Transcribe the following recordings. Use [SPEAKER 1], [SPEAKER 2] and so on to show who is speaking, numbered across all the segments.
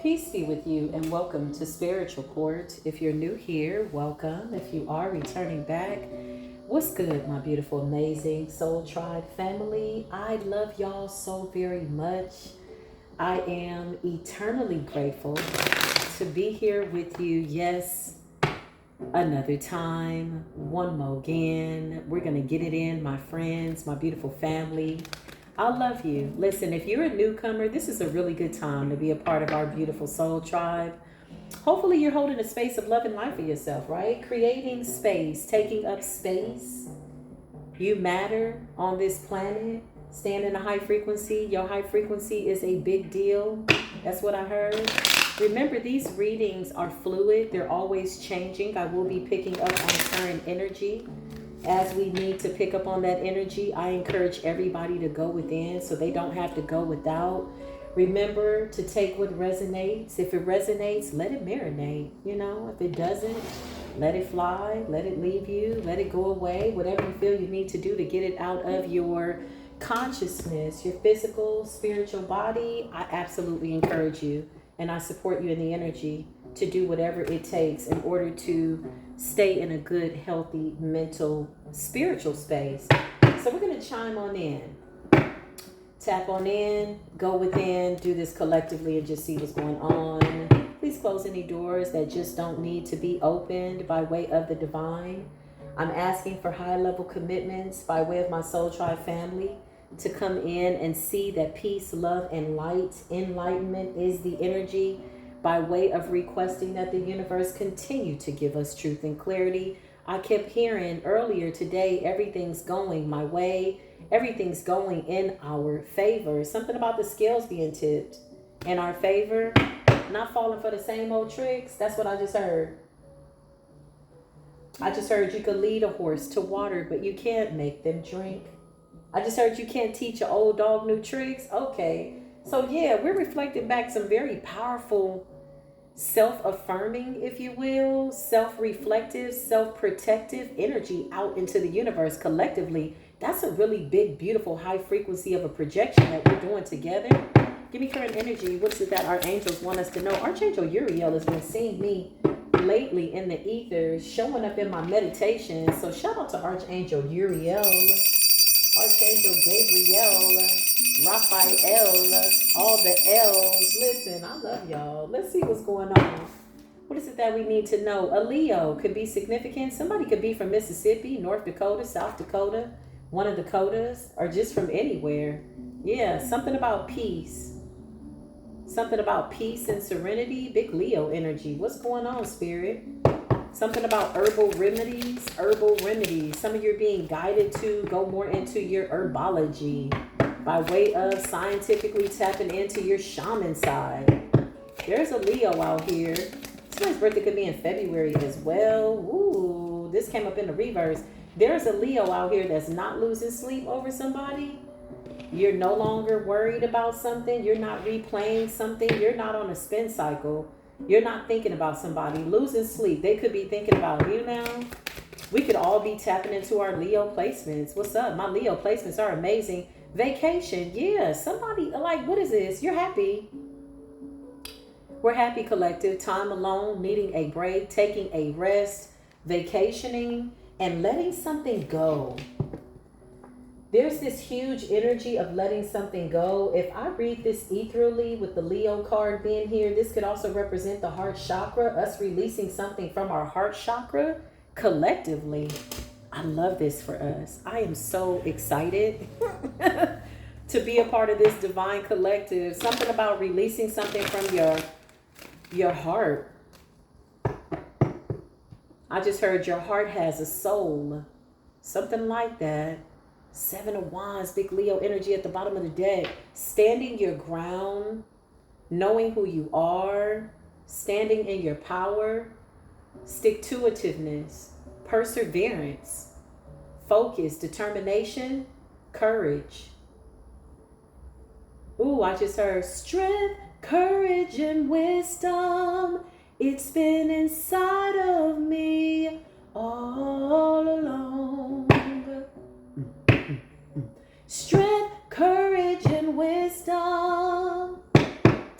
[SPEAKER 1] Peace be with you and welcome to Spiritual Court. If you're new here, welcome. If you are returning back, what's good, my beautiful, amazing Soul Tribe family? I love y'all so very much. I am eternally grateful to be here with you. Yes, another time, one more again. We're going to get it in, my friends, my beautiful family. I love you. Listen, if you're a newcomer, this is a really good time to be a part of our beautiful soul tribe. Hopefully you're holding a space of love and life for yourself, right? Creating space, taking up space. You matter on this planet. Stand in a high frequency. Your high frequency is a big deal. That's what I heard. Remember, these readings are fluid. They're always changing. I will be picking up on current energy. As we need to pick up on that energy, I encourage everybody to go within so they don't have to go without. Remember to take what resonates. If it resonates, let it marinate. If it doesn't, let it fly, let it leave you, let it go away. Whatever you feel you need to do to get it out of your consciousness, your physical, spiritual body, I absolutely encourage you and I support you in the energy to do whatever it takes in order to stay in a good, healthy, mental, spiritual space. So we're going to chime on in. Tap on in, go within, do this collectively and just see what's going on. Please close any doors that just don't need to be opened by way of the divine. I'm asking for high-level commitments by way of my Soul Tribe family to come in and see that peace, love, and light, enlightenment is the energy, by way of requesting that the universe continue to give us truth and clarity. I kept hearing earlier today, everything's going my way. Everything's going in our favor. Something about the scales being tipped in our favor. Not falling for the same old tricks. That's what I just heard. I just heard you could lead a horse to water, but you can't make them drink. I just heard you can't teach an old dog new tricks. Okay. So yeah, we're reflecting back some very powerful self-affirming, if you will, self-reflective, self-protective energy out into the universe collectively. That's a really big, beautiful, high frequency of a projection that we're doing together. Give me current energy. What is it that our angels want us to know? Archangel Uriel has been seeing me lately in the ethers, showing up in my meditation. So shout out to Archangel Uriel, Archangel Gabriel, Raphael, all the L's. Listen, I love y'all. Let's see what's going on. What is it that we need to know? A Leo could be significant. Somebody could be from Mississippi, North Dakota, South Dakota, one of the Dakotas, or just from anywhere. Yeah, something about peace. Something about peace and serenity. Big Leo energy. What's going on, Spirit? Something about herbal remedies. Some of you are being guided to go more into your herbology by way of scientifically tapping into your shaman side. There's a Leo out here. Somebody's birthday could be in February as well. Ooh, this came up in the reverse. There's a Leo out here that's not losing sleep over somebody. You're no longer worried about something. You're not replaying something. You're not on a spin cycle. You're not thinking about somebody losing sleep. They could be thinking about you now. We could all be tapping into our Leo placements. What's up? My Leo placements are amazing. Vacation. Yeah, somebody like, what is this? You're happy. We're happy collective. Time alone, needing a break, taking a rest, vacationing, and letting something go. There's this huge energy of letting something go. If I read this ethereally with the Leo card being here, this could also represent the heart chakra, us releasing something from our heart chakra collectively. I love this for us. I am so excited to be a part of this divine collective. Something about releasing something from your heart. I just heard your heart has a soul. Something like that. 7 of Wands, big Leo energy at the bottom of the deck. Standing your ground, knowing who you are, standing in your power, stick-to-itiveness, perseverance, focus, determination, courage. Ooh, I just heard strength, courage, and wisdom. It's been inside of me all along. Strength, courage, and wisdom.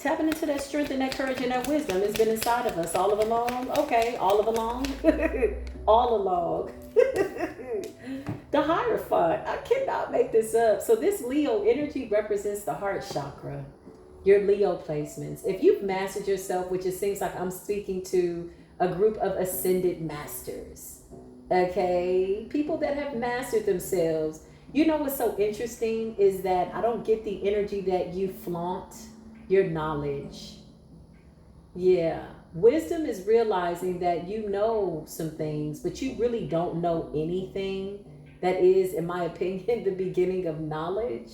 [SPEAKER 1] tapping into that strength and that courage and that wisdom that's been inside of us all of along. Okay, all of along. All along. The Hierophant. I cannot make this up. So this Leo energy represents the heart chakra. Your Leo placements. If you've mastered yourself, which it seems like I'm speaking to a group of ascended masters. Okay? People that have mastered themselves. You know what's so interesting is that I don't get the energy that you flaunt your knowledge. Yeah. Wisdom is realizing that you know some things, but you really don't know anything. That is, in my opinion, the beginning of knowledge.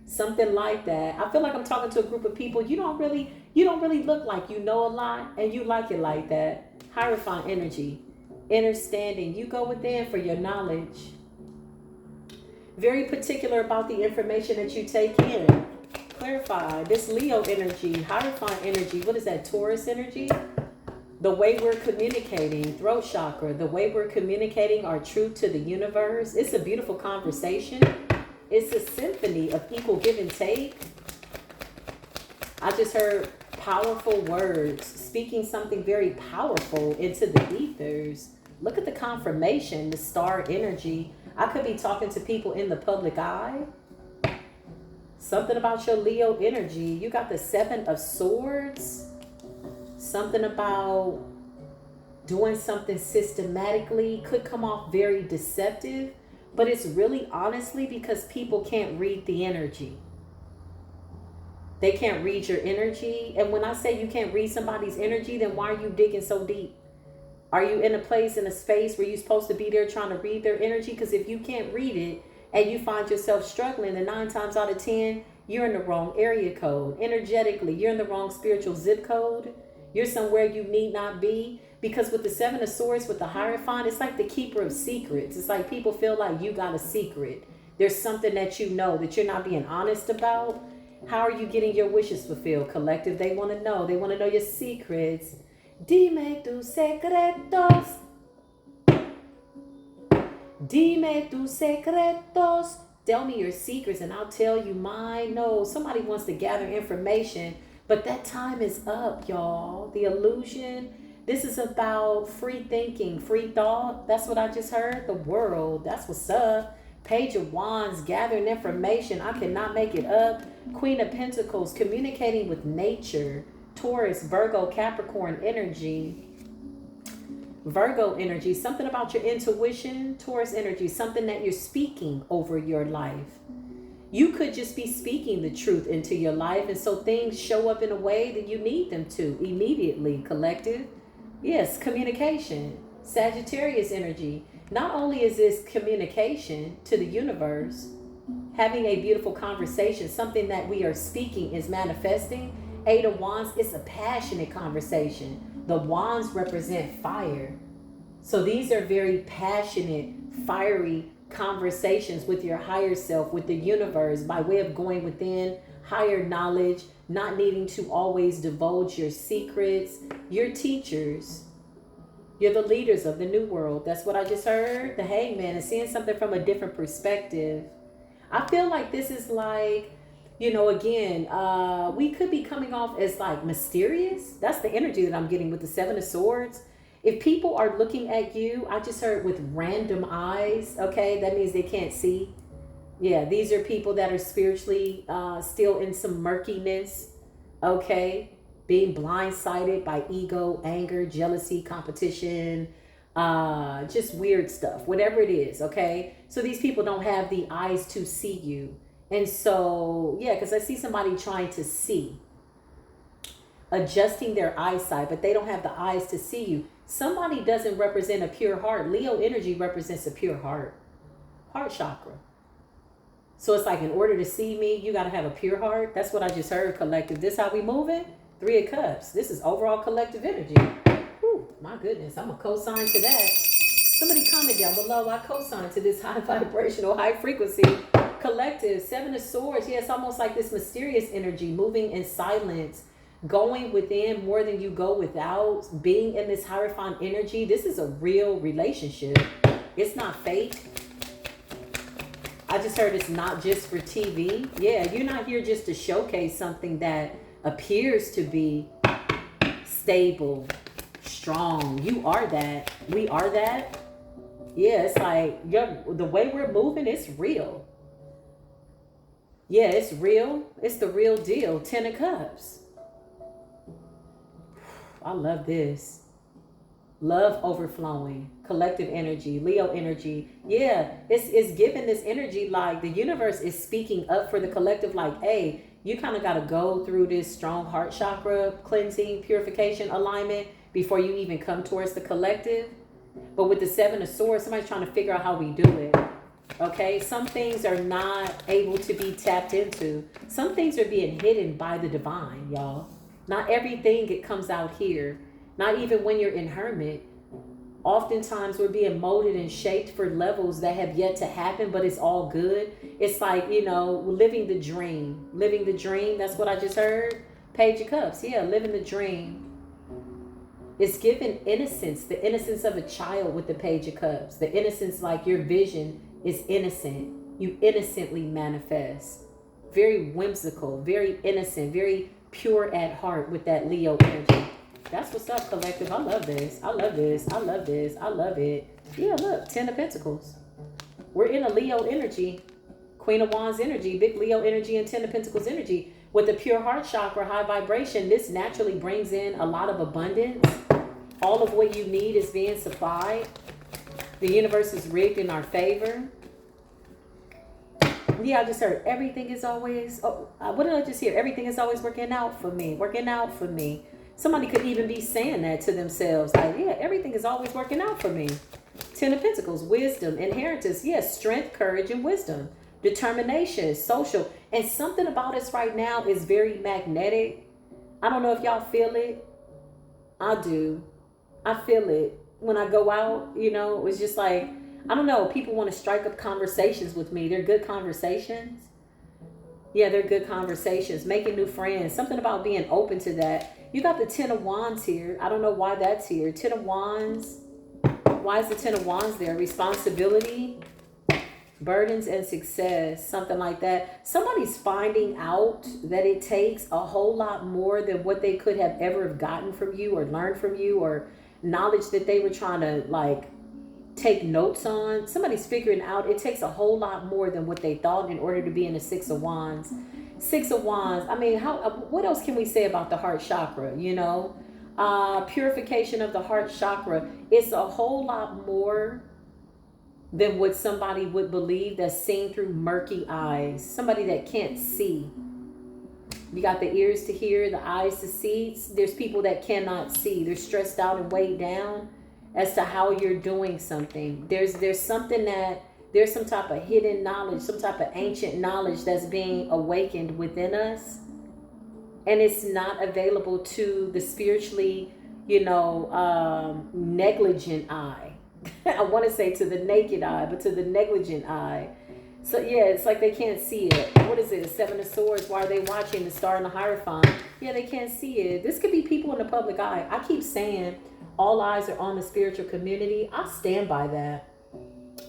[SPEAKER 1] Something like that. I feel like I'm talking to a group of people. You don't really look like you know a lot, and you like it like that. Hierophant energy. Understanding. You go within for your knowledge. Very particular about the information that you take in. Clarify. This Leo energy, Hierophant energy, what is that? Taurus energy? The way we're communicating, throat chakra, the way we're communicating our truth to the universe. It's a beautiful conversation. It's a symphony of equal give and take. I just heard powerful words, speaking something very powerful into the ethers. Look at the confirmation, the star energy. I could be talking to people in the public eye. Something about your Leo energy. You got the 7 of Swords. Something about doing something systematically could come off very deceptive, but it's really honestly because people can't read the energy. They can't read your energy. And when I say you can't read somebody's energy, then why are you digging so deep? Are you in a place, in a space where you're supposed to be there trying to read their energy? Because if you can't read it and you find yourself struggling, then 9 times out of 10, you're in the wrong area code. Energetically, you're in the wrong spiritual zip code. You're somewhere you need not be. Because with the 7 of Swords, with the Hierophant, it's like the keeper of secrets. It's like people feel like you got a secret. There's something that you know that you're not being honest about. How are you getting your wishes fulfilled, collective? They want to know. They want to know your secrets. Dime tus secretos. Dime tus secretos. Tell me your secrets and I'll tell you mine. No, somebody wants to gather information, but that time is up, y'all. The illusion. This is about free thinking, free thought. That's what I just heard. The world. That's what's up. Page of Wands, gathering information. I cannot make it up. Queen of Pentacles, communicating with nature. Taurus, Virgo, Capricorn energy. Virgo energy, something about your intuition. Taurus energy, something that you're speaking over your life. You could just be speaking the truth into your life, and so things show up in a way that you need them to immediately, collective. Yes, communication. Sagittarius energy. Not only is this communication to the universe, having a beautiful conversation, something that we are speaking is manifesting. 8 of Wands, it's a passionate conversation. The Wands represent fire. So these are very passionate, fiery conversations with your higher self, with the universe, by way of going within, higher knowledge, not needing to always divulge your secrets. Your teachers. You're the leaders of the new world. That's what I just heard. The Hangman is seeing something from a different perspective. I feel like this is like, you know, again, we could be coming off as like mysterious. That's the energy that I'm getting with the 7 of Swords. If people are looking at you, I just heard with random eyes, okay, that means they can't see. Yeah, these are people that are spiritually still in some murkiness, okay, being blindsided by ego, anger, jealousy, competition, just weird stuff, whatever it is, okay? So these people don't have the eyes to see you. And so, yeah, because I see somebody trying to see, adjusting their eyesight, but they don't have the eyes to see you. Somebody doesn't represent a pure heart. Leo energy represents a pure heart. Heart chakra. So it's like, in order to see me, you got to have a pure heart. That's what I just heard, collective. This how we moving? 3 of Cups. This is overall collective energy. Whew, my goodness, I'm a co-sign to that. Somebody comment down below. I co-sign to this high vibrational, high frequency collective. 7 of Swords. Yeah, it's almost like this mysterious energy, moving in silence, going within more than you go without, being in this Hierophant energy. This is a real relationship. It's not fake. I just heard it's not just for TV. Yeah, you're not here just to showcase something that appears to be stable, strong. You are that. We are that. Yeah, it's like the way we're moving, it's real. Yeah, it's real. It's the real deal. 10 of Cups. I love this. Love overflowing, collective energy, Leo energy. Yeah, it's giving this energy like the universe is speaking up for the collective, like, hey, you kind of got to go through this strong heart chakra cleansing, purification, alignment before you even come towards the collective. But with the 7 of Swords, somebody's trying to figure out how we do it. Okay, some things are not able to be tapped into. Some things are being hidden by the divine, y'all. Not everything it comes out here. Not even when you're in hermit. Oftentimes we're being molded and shaped for levels that have yet to happen, but it's all good. It's like, living the dream. Living the dream, that's what I just heard. Page of Cups, yeah, living the dream. It's given innocence, the innocence of a child with the Page of Cups. The innocence, like your vision is innocent. You innocently manifest. Very whimsical, very innocent, very pure at heart with that Leo energy. That's what's up, collective. I love this. I love this. I love this. I love it. Yeah, look, 10 of Pentacles. We're in a Leo energy. Queen of Wands energy, big Leo energy, and 10 of Pentacles energy. With the pure heart chakra, high vibration, this naturally brings in a lot of abundance. All of what you need is being supplied. The universe is rigged in our favor. Yeah, I just heard everything is always, what did I just hear? Everything is always working out for me. Working out for me. Somebody could even be saying that to themselves. Like, yeah, everything is always working out for me. 10 of Pentacles, wisdom, inheritance. Yes, strength, courage, and wisdom. Determination, social. And something about us right now is very magnetic. I don't know if y'all feel it. I do. I feel it. When I go out, it's just like, I don't know. People want to strike up conversations with me. They're good conversations. Yeah, they're good conversations. Making new friends. Something about being open to that. You got the 10 of Wands here. I don't know why that's here. 10 of Wands. Why is the 10 of Wands there? Responsibility, burdens, and success. Something like that. Somebody's finding out that it takes a whole lot more than what they could have ever gotten from you or learned from you, or knowledge that they were trying to take notes on. Somebody's figuring out it takes a whole lot more than what they thought in order to be in the 6 of Wands. 6 of Wands. I mean, what else can we say about the heart chakra? Purification of the heart chakra. It's a whole lot more than what somebody would believe that's seen through murky eyes. Somebody that can't see. You got the ears to hear, the eyes to see. There's people that cannot see. They're stressed out and weighed down as to how you're doing something. There's something that, there's some type of hidden knowledge, some type of ancient knowledge that's being awakened within us. And it's not available to the spiritually, negligent eye. I want to say to the naked eye, but to the negligent eye. So yeah, it's like they can't see it. What is it? 7 of Swords. Why are they watching the Star and the Hierophant? Yeah, they can't see it. This could be people in the public eye. I keep saying all eyes are on the spiritual community. I stand by that.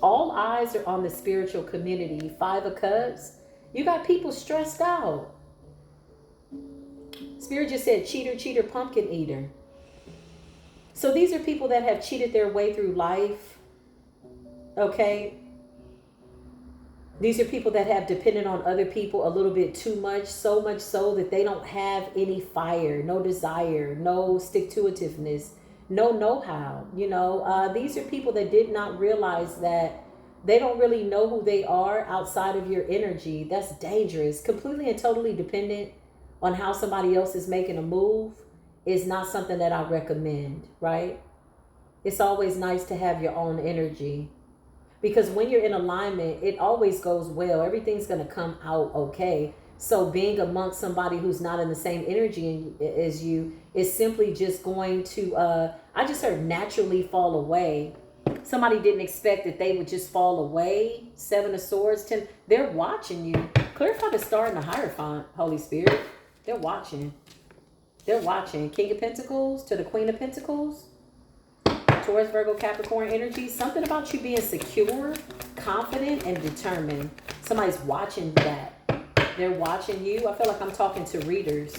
[SPEAKER 1] All eyes are on the spiritual community. 5 of Cups. You got people stressed out. Spirit just said cheater, cheater, pumpkin eater. So these are people that have cheated their way through life. Okay. These are people that have depended on other people a little bit too much. So much so that they don't have any fire, no desire, no stick-to-itiveness, no know-how. These are people that did not realize that they don't really know who they are outside of your energy. That's dangerous. Completely and totally dependent on how somebody else is making a move is not something that I recommend, right? It's always nice to have your own energy, because when you're in alignment, it always goes well. Everything's going to come out okay. So being amongst somebody who's not in the same energy as you is simply just going to, I just heard naturally fall away. Somebody didn't expect that they would just fall away. 7 of Swords, 10. They're watching you. Clarify the Star and the Hierophant, Holy Spirit. They're watching. They're watching. King of Pentacles to the Queen of Pentacles. Taurus, Virgo, Capricorn energy. Something about you being secure, confident, and determined. Somebody's watching that. They're watching you. I feel like I'm talking to readers.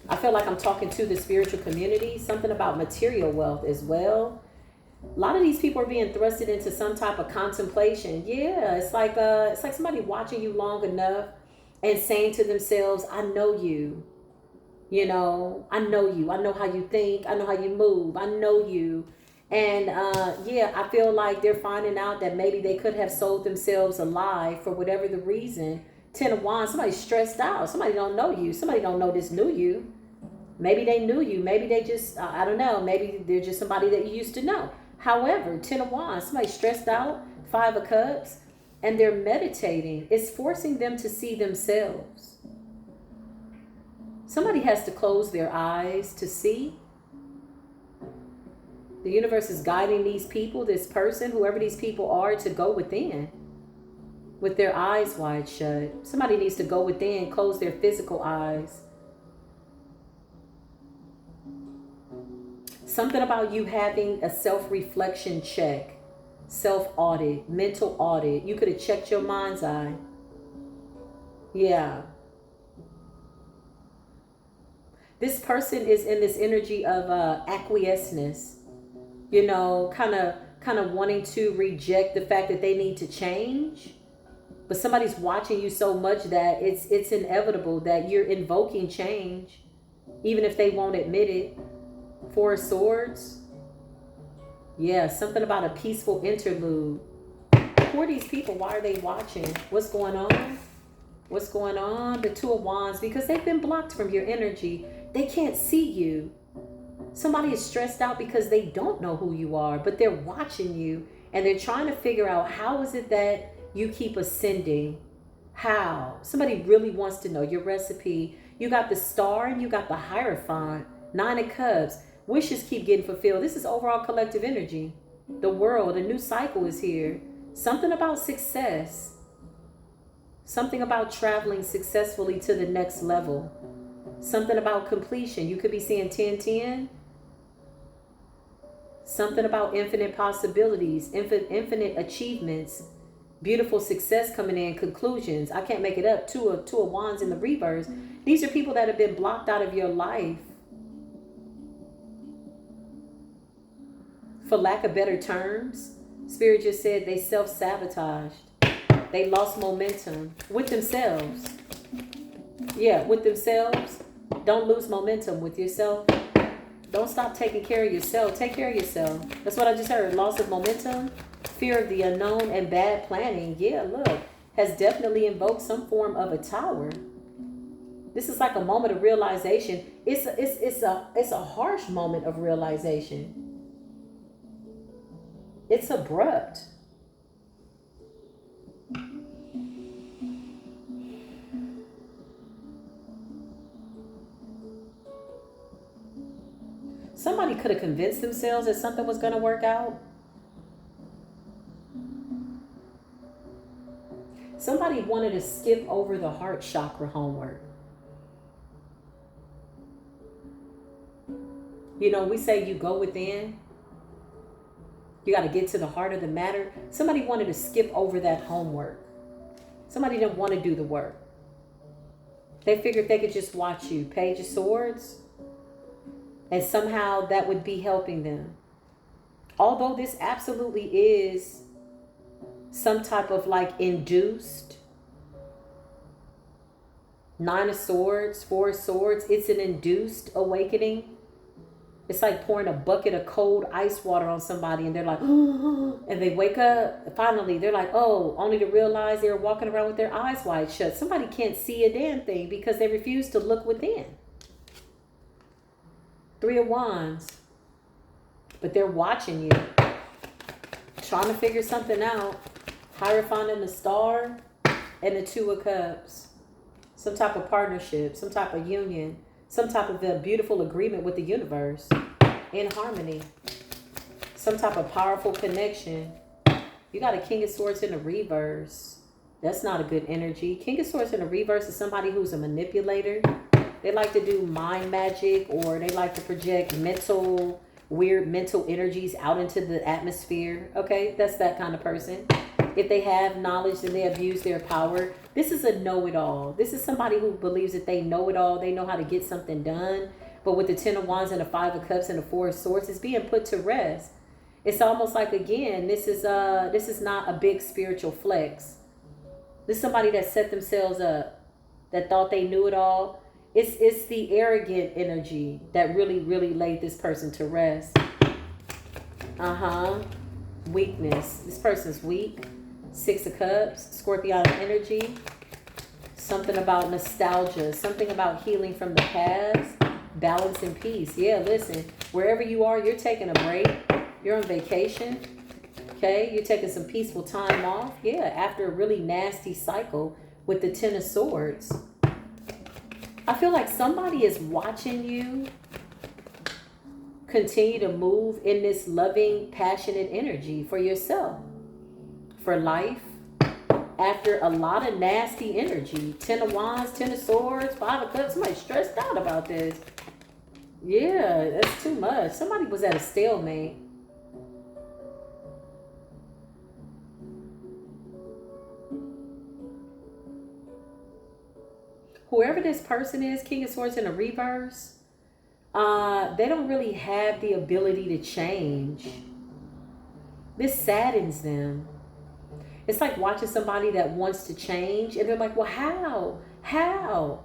[SPEAKER 1] I feel like I'm talking to the spiritual community. Something about material wealth as well. A lot of these people are being thrusted into some type of contemplation. Yeah, it's like somebody watching you long enough and saying to themselves, I know you. You know, I know you. I know how you think. I know how you move. I know you. And yeah, I feel like they're finding out that maybe they could have sold themselves a lie for whatever the reason. 10 of Wands, somebody's stressed out. Somebody don't know you. Somebody don't know this knew you. Maybe they knew you. Maybe they just, I don't know. Maybe they're just somebody that you used to know. However, 10 of Wands, somebody's stressed out. 5 of Cups. And they're meditating. It's forcing them to see themselves. Somebody has to close their eyes to see. The universe is guiding these people, this person, whoever these people are, to go within with their eyes wide shut. Somebody needs to go within, close their physical eyes. Something about you having a self-reflection check, self-audit, mental audit. You could have checked your mind's eye. Yeah. This person is in this energy of acquiescence. You know, kind of wanting to reject the fact that they need to change. But somebody's watching you so much that it's inevitable that you're invoking change, even if they won't admit it. 4 of Swords. Yeah, something about a peaceful interlude. Who are these people? Why are they watching? What's going on? What's going on? The 2 of Wands, because they've been blocked from your energy. They can't see you. Somebody is stressed out because they don't know who you are, but they're watching you and they're trying to figure out, how is it that you keep ascending? How? Somebody really wants to know your recipe. You got the Star and you got the Hierophant. 9 of Cups. Wishes keep getting fulfilled. This is overall collective energy. The world, a new cycle is here. Something about success. Something about traveling successfully to the next level. Something about completion. You could be seeing 10-10. Something about infinite possibilities, infinite achievements, beautiful success coming in, conclusions. I can't make it up. 2 of Wands in the reverse. These are people that have been blocked out of your life. For lack of better terms, Spirit just said they self-sabotaged. They lost momentum with themselves. Yeah, with themselves. Don't lose momentum with yourself. Don't stop taking care of yourself. Take care of yourself. That's what I just heard. Loss of momentum, fear of the unknown, and bad planning. Yeah, look, has definitely invoked some form of a tower. This is like a moment of realization. It's a harsh moment of realization. It's abrupt. Somebody could have convinced themselves that something was going to work out. Somebody wanted to skip over the heart chakra homework. You know, we say you go within. You got to get to the heart of the matter. Somebody wanted to skip over that homework. Somebody didn't want to do the work. They figured they could just watch you. Page of Swords. And somehow that would be helping them. Although this absolutely is some type of like induced. 9 of Swords, 4 of Swords. It's an induced awakening. It's like pouring a bucket of cold ice water on somebody and they're like, and they wake up. Finally, they're like, oh, only to realize they're walking around with their eyes wide shut. Somebody can't see a damn thing because they refuse to look within. 3 of Wands. But they're watching you. Trying to figure something out. Hierophant and the Star. And the 2 of Cups. Some type of partnership. Some type of union. Some type of a beautiful agreement with the universe. In harmony. Some type of powerful connection. You got a King of Swords in the reverse. That's not a good energy. King of Swords in the reverse is somebody who's a manipulator. They like to do mind magic, or they like to project weird mental energies out into the atmosphere. Okay, that's that kind of person. If they have knowledge, then they abuse their power. This is a know-it-all. This is somebody who believes that they know it all. They know how to get something done. But with the 10 of Wands and the 5 of Cups and the 4 of Swords, it's being put to rest. It's almost like, again, this is not a big spiritual flex. This is somebody that set themselves up, that thought they knew it all. It's the arrogant energy that really, really laid this person to rest. Weakness. This person's weak. 6 of Cups, Scorpion energy. Something about nostalgia. Something about healing from the past. Balance and peace. Yeah, listen. Wherever you are, you're taking a break. You're on vacation. Okay? You're taking some peaceful time off. Yeah, after a really nasty cycle with the 10 of Swords. I feel like somebody is watching you continue to move in this loving, passionate energy for yourself, for life, after a lot of nasty energy. 10 of Wands, 10 of Swords, 5 of Cups. Somebody's stressed out about this. Yeah, that's too much. Somebody was at a stalemate. Whoever this person is, King of Swords in a reverse, they don't really have the ability to change. This saddens them. It's like watching somebody that wants to change and they're like, well, how? How?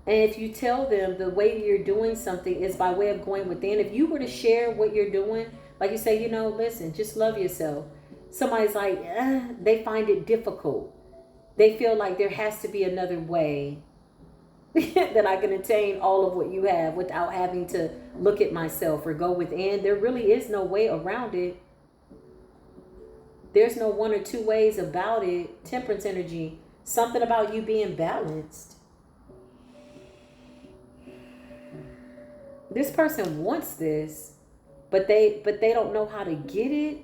[SPEAKER 1] And if you tell them the way you're doing something is by way of going within, if you were to share what you're doing, like you say, listen, just love yourself. Somebody's like, they find it difficult. They feel like there has to be another way that I can attain all of what you have without having to look at myself or go within. There really is no way around it. There's no one or two ways about it. Temperance energy. Something about you being balanced. This person wants this, but they don't know how to get it.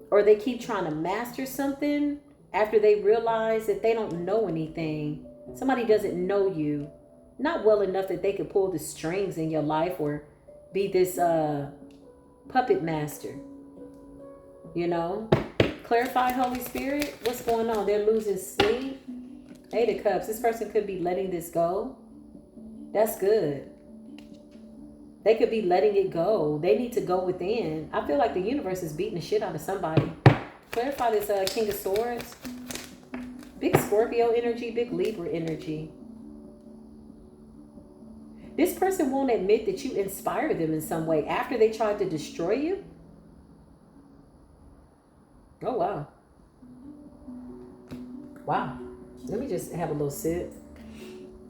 [SPEAKER 1] Or they keep trying to master something after they realize that they don't know anything. Somebody doesn't know you. Not well enough that they could pull the strings in your life or be this puppet master. Clarify, Holy Spirit. What's going on? They're losing sleep. 8 of Cups. This person could be letting this go. That's good. They could be letting it go. They need to go within. I feel like the universe is beating the shit out of somebody. Clarify this King of Swords. Big Scorpio energy, big Libra energy. This person won't admit that you inspired them in some way after they tried to destroy you. Oh, wow. Wow. Let me just have a little sip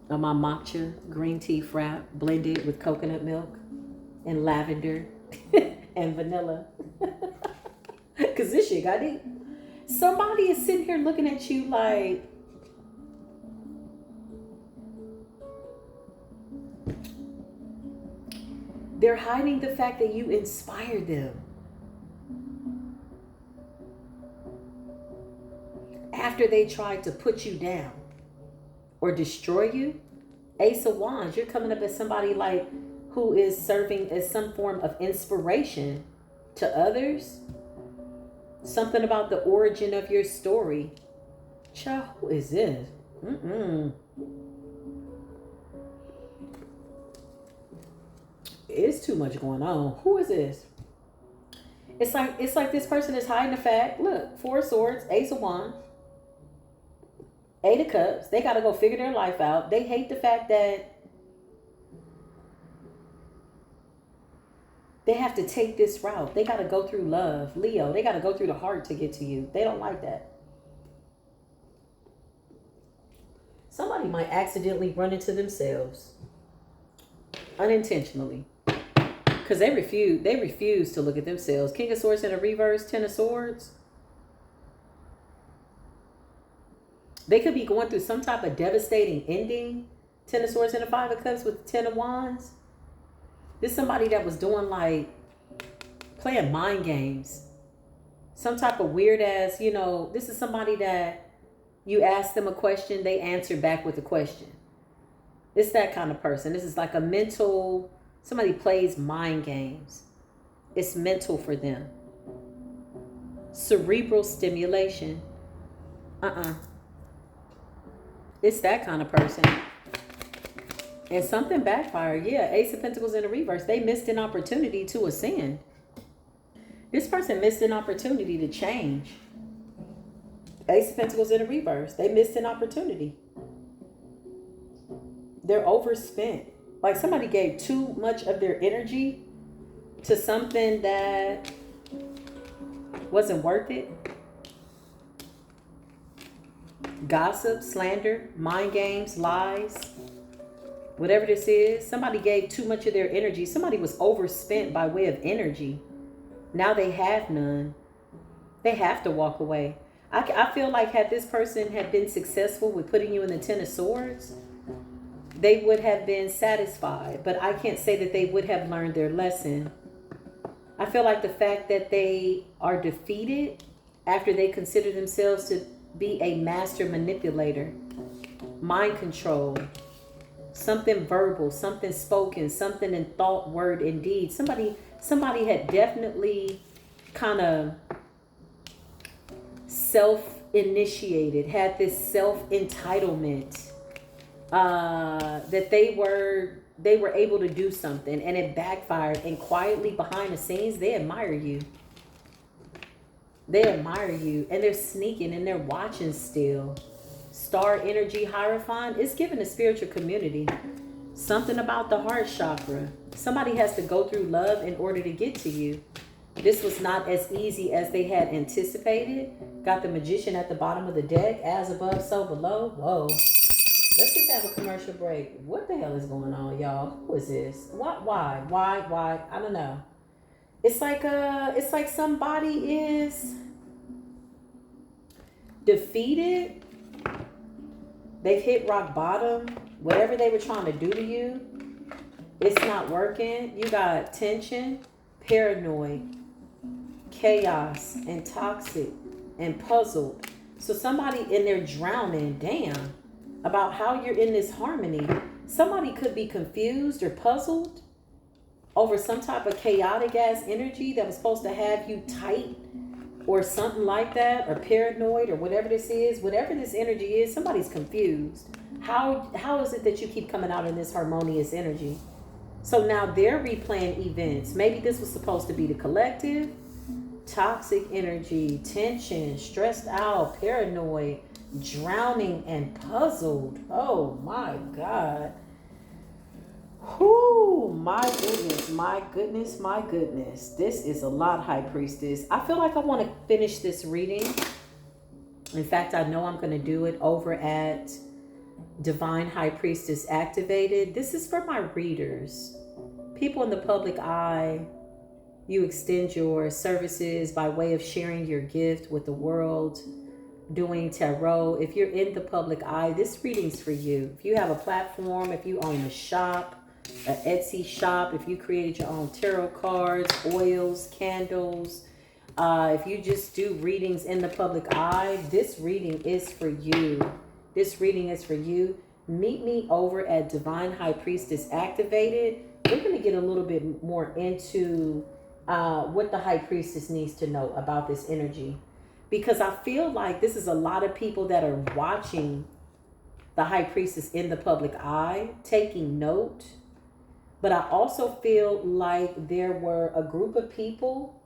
[SPEAKER 1] of my matcha green tea frap blended with coconut milk and lavender and vanilla. Because this shit got deep. Somebody is sitting here looking at you like, they're hiding the fact that you inspired them. After they tried to put you down or destroy you. Ace of Wands, you're coming up as somebody like who is serving as some form of inspiration to others. Something about the origin of your story. Child, who is this? It's too much going on. Who is this? It's like this person is hiding the fact. Look, 4 of Swords, Ace of Wands, 8 of Cups. They got to go figure their life out. They hate the fact that they have to take this route. They got to go through love. Leo, they got to go through the heart to get to you. They don't like that. Somebody might accidentally run into themselves. Unintentionally. Because they refuse to look at themselves. King of Swords in a reverse, 10 of Swords. They could be going through some type of devastating ending. 10 of Swords and a 5 of Cups with 10 of Wands. This is somebody that was doing like playing mind games. Some type of weird ass, this is somebody that you ask them a question, they answer back with a question. It's that kind of person. This is like a mental, somebody plays mind games. It's mental for them. cerebral stimulation. It's that kind of person. And something backfired. Yeah, Ace of Pentacles in the reverse. They missed an opportunity to ascend. This person missed an opportunity to change. Ace of Pentacles in the reverse. They missed an opportunity. They're overspent. Like somebody gave too much of their energy to something that wasn't worth it. Gossip, slander, mind games, lies. Whatever this is, somebody gave too much of their energy. Somebody was overspent by way of energy. Now they have none. They have to walk away. I feel like had this person had been successful with putting you in the Ten of Swords, they would have been satisfied. But I can't say that they would have learned their lesson. I feel like the fact that they are defeated after they consider themselves to be a master manipulator, mind control, something verbal, something spoken, something in thought, word, and deed. Somebody had definitely kind of self-initiated, had this self-entitlement, that they were able to do something, and it backfired. And quietly behind the scenes, they admire you. They admire you, and they're sneaking and they're watching still. Star energy, Hierophant, it's given a spiritual community. Something about the heart chakra. Somebody has to go through love in order to get to you. This was not as easy as they had anticipated. Got the Magician at the bottom of the deck. As above, so below. Whoa. Let's just have a commercial break. What the hell is going on, y'all? Who is this? What? Why? I don't know. It's like somebody is defeated. They've hit rock bottom. Whatever they were trying to do to you, it's not working. You got tension, paranoid, chaos, and toxic, and puzzled. So somebody in there drowning, damn, about how you're in this harmony. Somebody could be confused or puzzled over some type of chaotic ass energy that was supposed to have you tight or something like that, or paranoid, or whatever this is. Whatever this energy is, somebody's confused. How is it that you keep coming out in this harmonious energy? So now they're replaying events. Maybe this was supposed to be the collective. Toxic energy, tension, stressed out, paranoid, drowning, and puzzled. Oh my God. Whoo, my goodness. This is a lot, High Priestess. I feel like I want to finish this reading. In fact, I know I'm going to do it over at Divine High Priestess Activated. This is for my readers. People in the public eye. You extend your services by way of sharing your gift with the world, doing tarot. If you're in the public eye, this reading's for you. If you have a platform, if you own a shop, an Etsy shop, if you created your own tarot cards, oils, candles, if you just do readings in the public eye, this reading is for you. This reading is for you. Meet me over at Divine High Priestess Activated. We're going to get a little bit more into what the High Priestess needs to know about this energy. Because I feel like this is a lot of people that are watching the High Priestess in the public eye, taking note. But I also feel like there were a group of people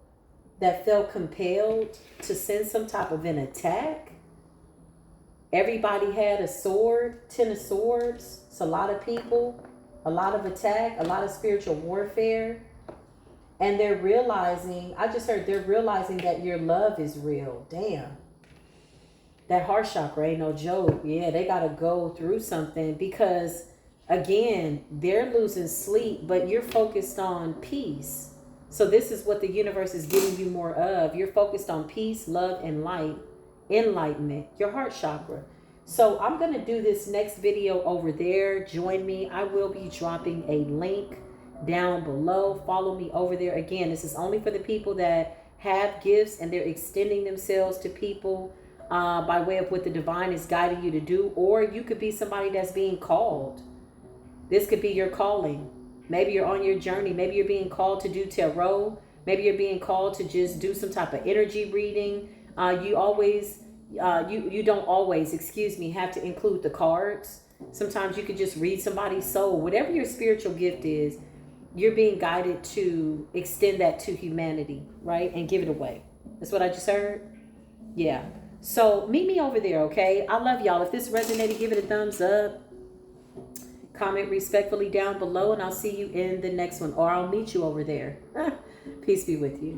[SPEAKER 1] that felt compelled to send some type of an attack. Everybody had a sword, 10 of swords. It's a lot of people, a lot of attack, a lot of spiritual warfare. And they're realizing, I just heard they're realizing that your love is real. Damn. That heart chakra ain't no joke. Yeah, they got to go through something because, again, they're losing sleep, but you're focused on peace. So this is what the universe is giving you more of. You're focused on peace, love, and light, enlightenment, your heart chakra. So I'm going to do this next video over there. Join me. I will be dropping a link down below. Follow me over there. Again, this is only for the people that have gifts and they're extending themselves to people by way of what the divine is guiding you to do. Or you could be somebody that's being called. This could be your calling. Maybe you're on your journey. Maybe you're being called to do tarot. Maybe you're being called to just do some type of energy reading. You always, you don't always, excuse me, have to include the cards. Sometimes you could just read somebody's soul. Whatever your spiritual gift is, you're being guided to extend that to humanity, right? And give it away. That's what I just heard. Yeah. So meet me over there, okay? I love y'all. If this resonated, give it a thumbs up. Comment respectfully down below, and I'll see you in the next one, or I'll meet you over there. Peace be with you.